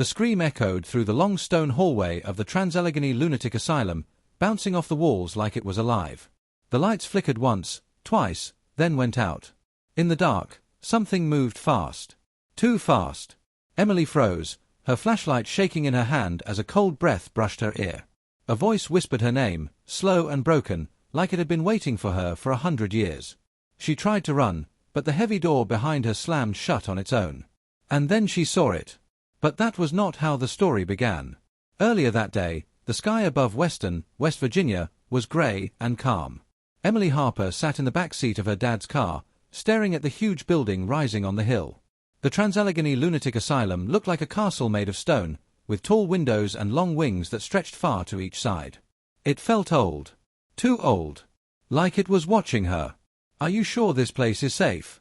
The scream echoed through the long stone hallway of the Trans-Allegheny Lunatic Asylum, bouncing off the walls like it was alive. The lights flickered once, twice, then went out. In the dark, something moved fast. Too fast. Emily froze, her flashlight shaking in her hand as a cold breath brushed her ear. A voice whispered her name, slow and broken, like it had been waiting for her for 100 years. She tried to run, but the heavy door behind her slammed shut on its own. And then she saw it. But that was not how the story began. Earlier that day, the sky above Weston, West Virginia, was gray and calm. Emily Harper sat in the back seat of her dad's car, staring at the huge building rising on the hill. The Trans-Allegheny Lunatic Asylum looked like a castle made of stone, with tall windows and long wings that stretched far to each side. It felt old. Too old. Like it was watching her. "Are you sure this place is safe?"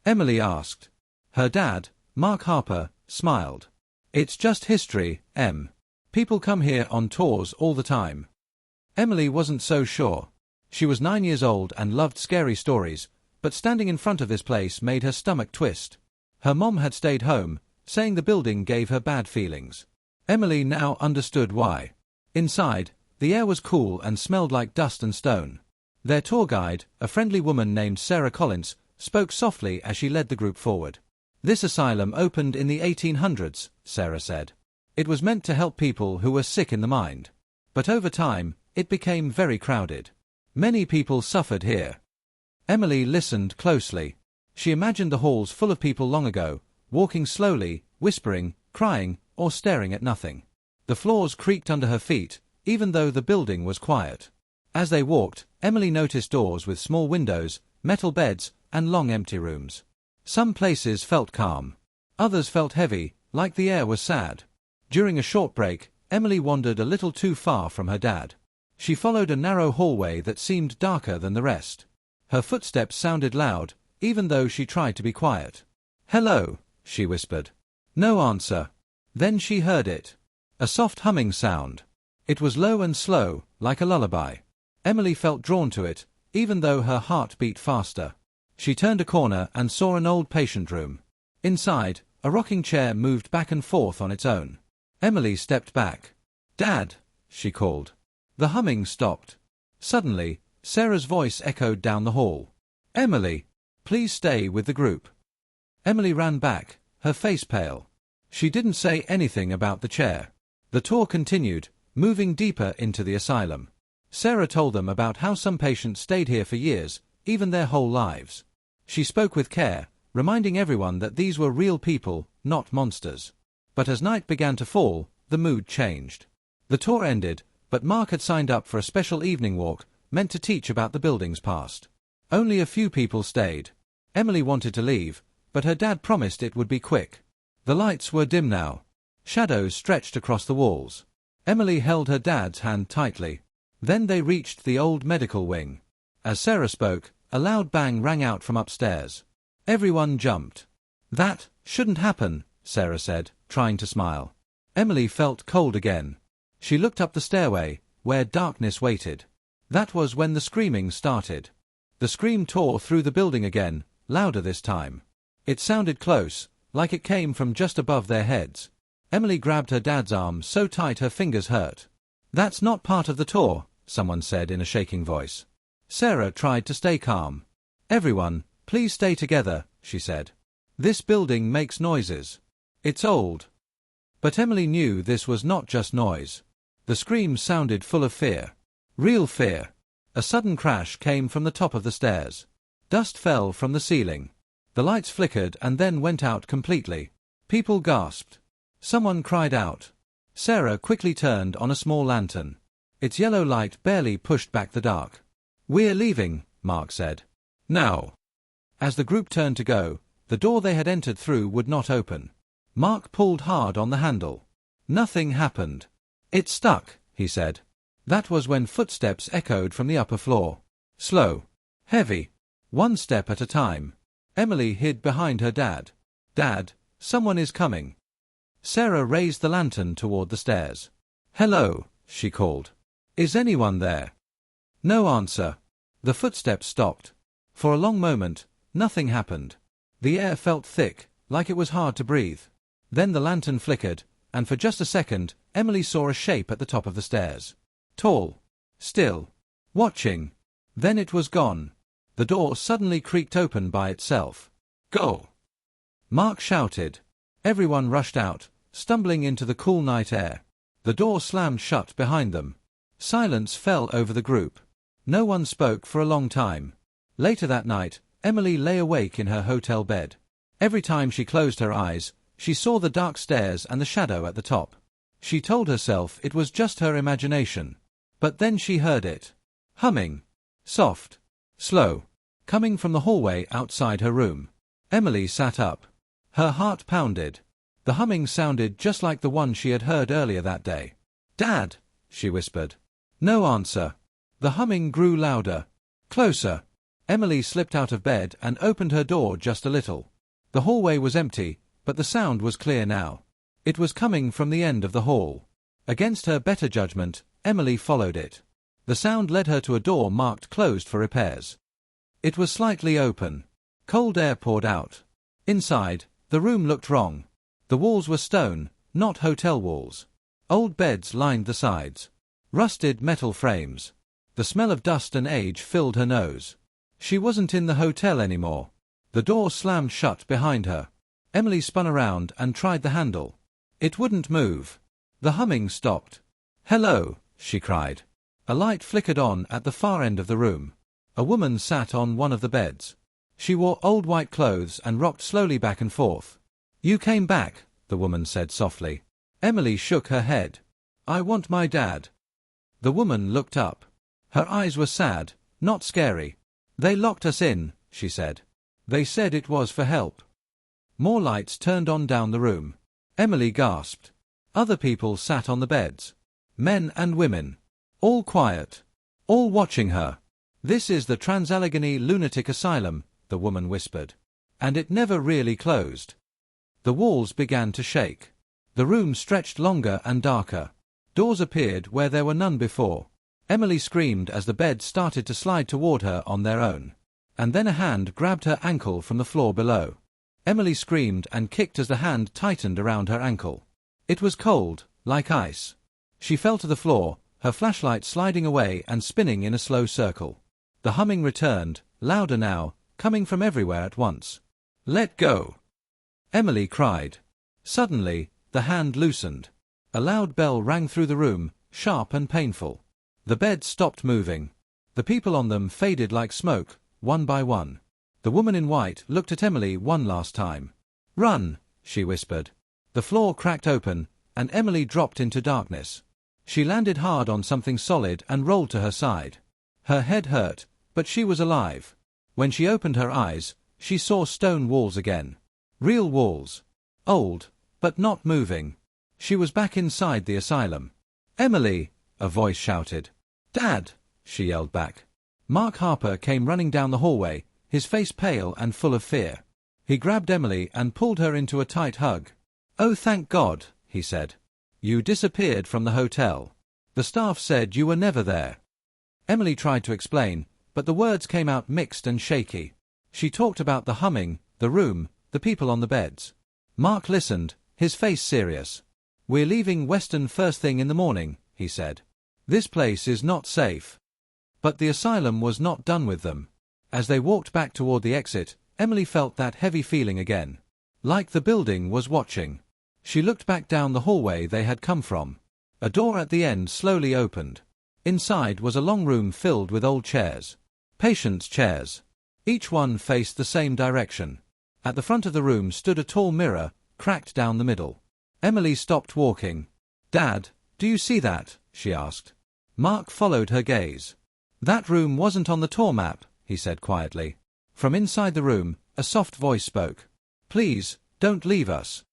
Emily asked. Her dad, Mark Harper, smiled. "It's just history, Em. People come here on tours all the time." Emily wasn't so sure. She was 9 years old and loved scary stories, but standing in front of this place made her stomach twist. Her mom had stayed home, saying the building gave her bad feelings. Emily now understood why. Inside, the air was cool and smelled like dust and stone. Their tour guide, a friendly woman named Sarah Collins, spoke softly as she led the group forward. "This asylum opened in the 1800s, Sarah said. It was meant to help people who were sick in the mind. But over time, it became very crowded. Many people suffered here." Emily listened closely. She imagined the halls full of people long ago, walking slowly, whispering, crying, or staring at nothing. The floors creaked under her feet, even though the building was quiet. As they walked, Emily noticed doors with small windows, metal beds, and long empty rooms. Some places felt calm. Others felt heavy, like the air was sad. During a short break, Emily wandered a little too far from her dad. She followed a narrow hallway that seemed darker than the rest. Her footsteps sounded loud, even though she tried to be quiet. "Hello," she whispered. No answer. Then she heard it. A soft humming sound. It was low and slow, like a lullaby. Emily felt drawn to it, even though her heart beat faster. She turned a corner and saw an old patient room. Inside, a rocking chair moved back and forth on its own. Emily stepped back. "Dad," she called. The humming stopped. Suddenly, Sarah's voice echoed down the hall. "Emily, please stay with the group." Emily ran back, her face pale. She didn't say anything about the chair. The tour continued, moving deeper into the asylum. Sarah told them about how some patients stayed here for years, even their whole lives. She spoke with care, reminding everyone that these were real people, not monsters. But as night began to fall, the mood changed. The tour ended, but Mark had signed up for a special evening walk, meant to teach about the building's past. Only a few people stayed. Emily wanted to leave, but her dad promised it would be quick. The lights were dim now. Shadows stretched across the walls. Emily held her dad's hand tightly. Then they reached the old medical wing. As Sarah spoke, a loud bang rang out from upstairs. Everyone jumped. "That shouldn't happen," Sarah said, trying to smile. Emily felt cold again. She looked up the stairway, where darkness waited. That was when the screaming started. The scream tore through the building again, louder this time. It sounded close, like it came from just above their heads. Emily grabbed her dad's arm so tight her fingers hurt. "That's not part of the tour," someone said in a shaking voice. Sarah tried to stay calm. "Everyone, please stay together," she said. "This building makes noises. It's old." But Emily knew this was not just noise. The scream sounded full of fear. Real fear. A sudden crash came from the top of the stairs. Dust fell from the ceiling. The lights flickered and then went out completely. People gasped. Someone cried out. Sarah quickly turned on a small lantern. Its yellow light barely pushed back the dark. "We're leaving," Mark said. "Now." As the group turned to go, the door they had entered through would not open. Mark pulled hard on the handle. Nothing happened. "It stuck," he said. That was when footsteps echoed from the upper floor. Slow. Heavy. One step at a time. Emily hid behind her dad. "Dad, someone is coming." Sarah raised the lantern toward the stairs. "Hello," she called. "Is anyone there?" No answer. The footsteps stopped. For a long moment, nothing happened. The air felt thick, like it was hard to breathe. Then the lantern flickered, and for just a second, Emily saw a shape at the top of the stairs. Tall. Still. Watching. Then it was gone. The door suddenly creaked open by itself. "Go!" Mark shouted. Everyone rushed out, stumbling into the cool night air. The door slammed shut behind them. Silence fell over the group. No one spoke for a long time. Later that night, Emily lay awake in her hotel bed. Every time she closed her eyes, she saw the dark stairs and the shadow at the top. She told herself it was just her imagination. But then she heard it. Humming. Soft. Slow. Coming from the hallway outside her room. Emily sat up. Her heart pounded. The humming sounded just like the one she had heard earlier that day. "Dad!" she whispered. No answer. The humming grew louder. Closer. Emily slipped out of bed and opened her door just a little. The hallway was empty, but the sound was clear now. It was coming from the end of the hall. Against her better judgment, Emily followed it. The sound led her to a door marked closed for repairs. It was slightly open. Cold air poured out. Inside, the room looked wrong. The walls were stone, not hotel walls. Old beds lined the sides. Rusted metal frames. The smell of dust and age filled her nose. She wasn't in the hotel anymore. The door slammed shut behind her. Emily spun around and tried the handle. It wouldn't move. The humming stopped. "Hello," she cried. A light flickered on at the far end of the room. A woman sat on one of the beds. She wore old white clothes and rocked slowly back and forth. "You came back," the woman said softly. Emily shook her head. "I want my dad." The woman looked up. Her eyes were sad, not scary. "They locked us in," she said. "They said it was for help." More lights turned on down the room. Emily gasped. Other people sat on the beds. Men and women. All quiet. All watching her. "This is the Trans-Allegheny Lunatic Asylum," the woman whispered. "And it never really closed." The walls began to shake. The room stretched longer and darker. Doors appeared where there were none before. Emily screamed as the beds started to slide toward her on their own. And then a hand grabbed her ankle from the floor below. Emily screamed and kicked as the hand tightened around her ankle. It was cold, like ice. She fell to the floor, her flashlight sliding away and spinning in a slow circle. The humming returned, louder now, coming from everywhere at once. "Let go!" Emily cried. Suddenly, the hand loosened. A loud bell rang through the room, sharp and painful. The beds stopped moving. The people on them faded like smoke, one by one. The woman in white looked at Emily one last time. "Run," she whispered. The floor cracked open, and Emily dropped into darkness. She landed hard on something solid and rolled to her side. Her head hurt, but she was alive. When she opened her eyes, she saw stone walls again. Real walls. Old, but not moving. She was back inside the asylum. "Emily!" a voice shouted. "Dad!" she yelled back. Mark Harper came running down the hallway, his face pale and full of fear. He grabbed Emily and pulled her into a tight hug. "Oh, thank God," he said. "You disappeared from the hotel. The staff said you were never there." Emily tried to explain, but the words came out mixed and shaky. She talked about the humming, the room, the people on the beds. Mark listened, his face serious. "We're leaving Weston first thing in the morning," he said. "This place is not safe." But the asylum was not done with them. As they walked back toward the exit, Emily felt that heavy feeling again. Like the building was watching. She looked back down the hallway they had come from. A door at the end slowly opened. Inside was a long room filled with old chairs. Patients' chairs. Each one faced the same direction. At the front of the room stood a tall mirror, cracked down the middle. Emily stopped walking. "Dad, do you see that?" she asked. Mark followed her gaze. "That room wasn't on the tour map," he said quietly. From inside the room, a soft voice spoke. "Please, don't leave us."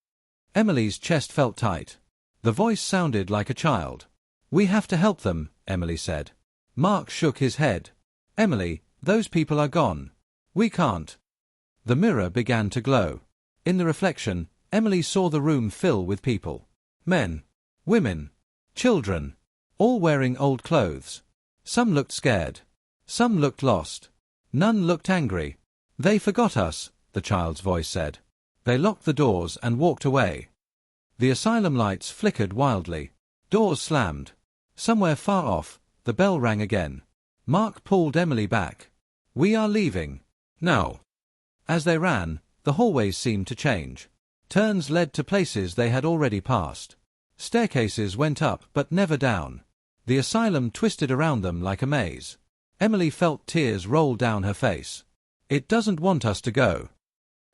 Emily's chest felt tight. The voice sounded like a child. "We have to help them," Emily said. Mark shook his head. "Emily, those people are gone. We can't." The mirror began to glow. In the reflection, Emily saw the room fill with people. Men. Women. Children. All wearing old clothes. Some looked scared. Some looked lost. None looked angry. "They forgot us," the child's voice said. "They locked the doors and walked away." The asylum lights flickered wildly. Doors slammed. Somewhere far off, the bell rang again. Mark pulled Emily back. "We are leaving. Now." As they ran, the hallways seemed to change. Turns led to places they had already passed. Staircases went up but never down. The asylum twisted around them like a maze. Emily felt tears roll down her face. "It doesn't want us to go."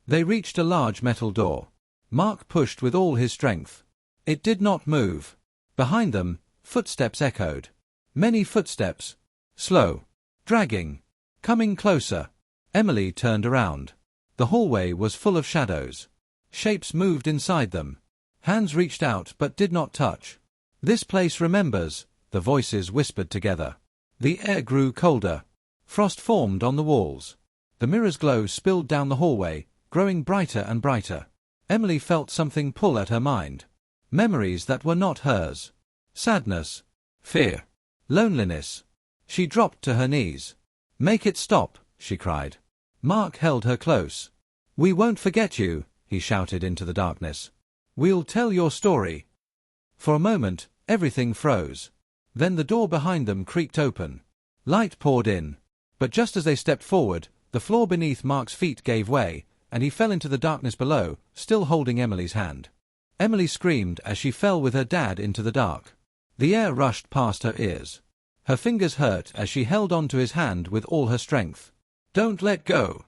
They reached a large metal door. Mark pushed with all his strength. It did not move. Behind them, footsteps echoed. Many footsteps. Slow. Dragging. Coming closer. Emily turned around. The hallway was full of shadows. Shapes moved inside them. Hands reached out but did not touch. "This place remembers," the voices whispered together. The air grew colder. Frost formed on the walls. The mirror's glow spilled down the hallway, growing brighter and brighter. Emily felt something pull at her mind. Memories that were not hers. Sadness. Fear. Loneliness. She dropped to her knees. "Make it stop," she cried. Mark held her close. "We won't forget you," he shouted into the darkness. "We'll tell your story." For a moment, everything froze. Then the door behind them creaked open. Light poured in. But just as they stepped forward, the floor beneath Mark's feet gave way, and he fell into the darkness below, still holding Emily's hand. Emily screamed as she fell with her dad into the dark. The air rushed past her ears. Her fingers hurt as she held on to his hand with all her strength. "Don't let go!"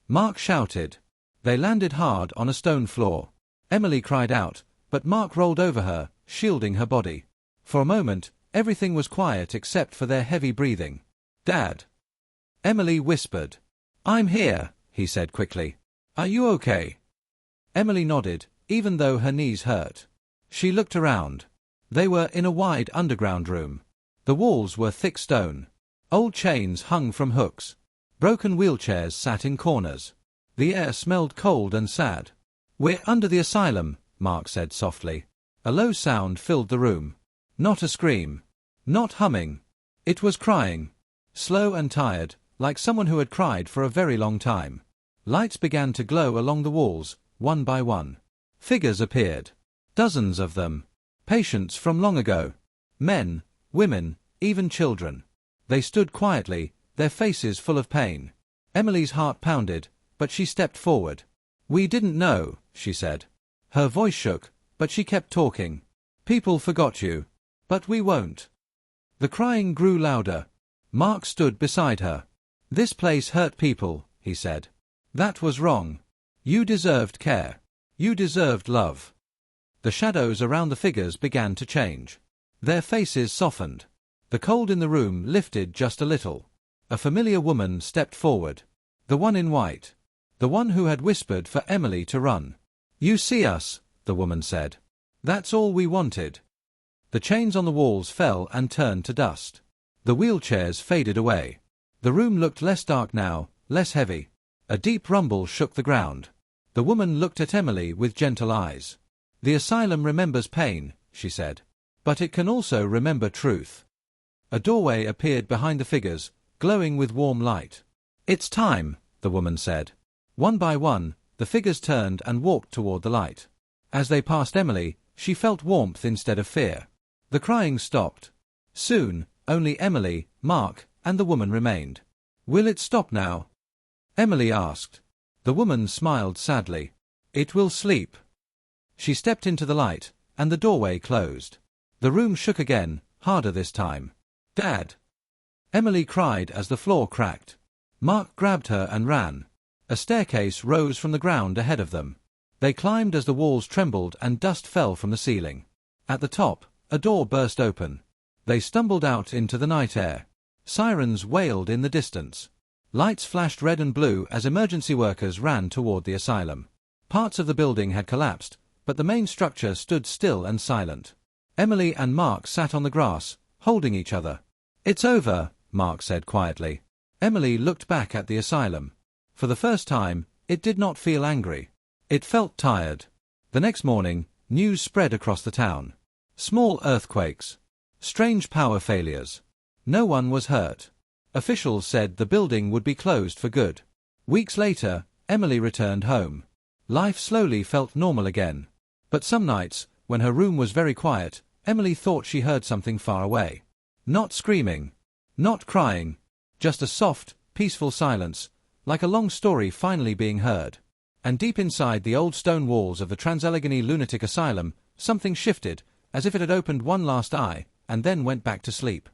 Mark shouted. They landed hard on a stone floor. Emily cried out, but Mark rolled over her, shielding her body. For a moment, everything was quiet except for their heavy breathing. "Dad!" Emily whispered. "I'm here," he said quickly. "Are you okay?" Emily nodded, even though her knees hurt. She looked around. They were in a wide underground room. The walls were thick stone. Old chains hung from hooks. Broken wheelchairs sat in corners. The air smelled cold and sad. "We're under the asylum," Mark said softly. A low sound filled the room. Not a scream. Not humming. It was crying. Slow and tired, like someone who had cried for a very long time. Lights began to glow along the walls, one by one. Figures appeared. Dozens of them. Patients from long ago. Men, women, even children. They stood quietly, their faces full of pain. Emily's heart pounded, but she stepped forward. "We didn't know," she said. Her voice shook, but she kept talking. "People forgot you. But we won't." The crying grew louder. Mark stood beside her. "This place hurt people," he said. "That was wrong. You deserved care. You deserved love." The shadows around the figures began to change. Their faces softened. The cold in the room lifted just a little. A familiar woman stepped forward. The one in white. The one who had whispered for Emily to run. "You see us," the woman said. "That's all we wanted." The chains on the walls fell and turned to dust. The wheelchairs faded away. The room looked less dark now, less heavy. A deep rumble shook the ground. The woman looked at Emily with gentle eyes. "The asylum remembers pain," she said. "But it can also remember truth." A doorway appeared behind the figures, glowing with warm light. "It's time," the woman said. One by one, the figures turned and walked toward the light. As they passed Emily, she felt warmth instead of fear. The crying stopped. Soon, only Emily, Mark, and the woman remained. "Will it stop now?" Emily asked. The woman smiled sadly. "It will sleep." She stepped into the light, and the doorway closed. The room shook again, harder this time. "Dad!" Emily cried as the floor cracked. Mark grabbed her and ran. A staircase rose from the ground ahead of them. They climbed as the walls trembled and dust fell from the ceiling. At the top, a door burst open. They stumbled out into the night air. Sirens wailed in the distance. Lights flashed red and blue as emergency workers ran toward the asylum. Parts of the building had collapsed, but the main structure stood still and silent. Emily and Mark sat on the grass, holding each other. "It's over," Mark said quietly. Emily looked back at the asylum. For the first time, it did not feel angry. It felt tired. The next morning, news spread across the town. Small earthquakes. Strange power failures. No one was hurt. Officials said the building would be closed for good. Weeks later, Emily returned home. Life slowly felt normal again. But some nights, when her room was very quiet, Emily thought she heard something far away. Not screaming. Not crying. Just a soft, peaceful silence, like a long story finally being heard. And deep inside the old stone walls of the Trans-Allegheny Lunatic Asylum, something shifted, as if it had opened one last eye, and then went back to sleep.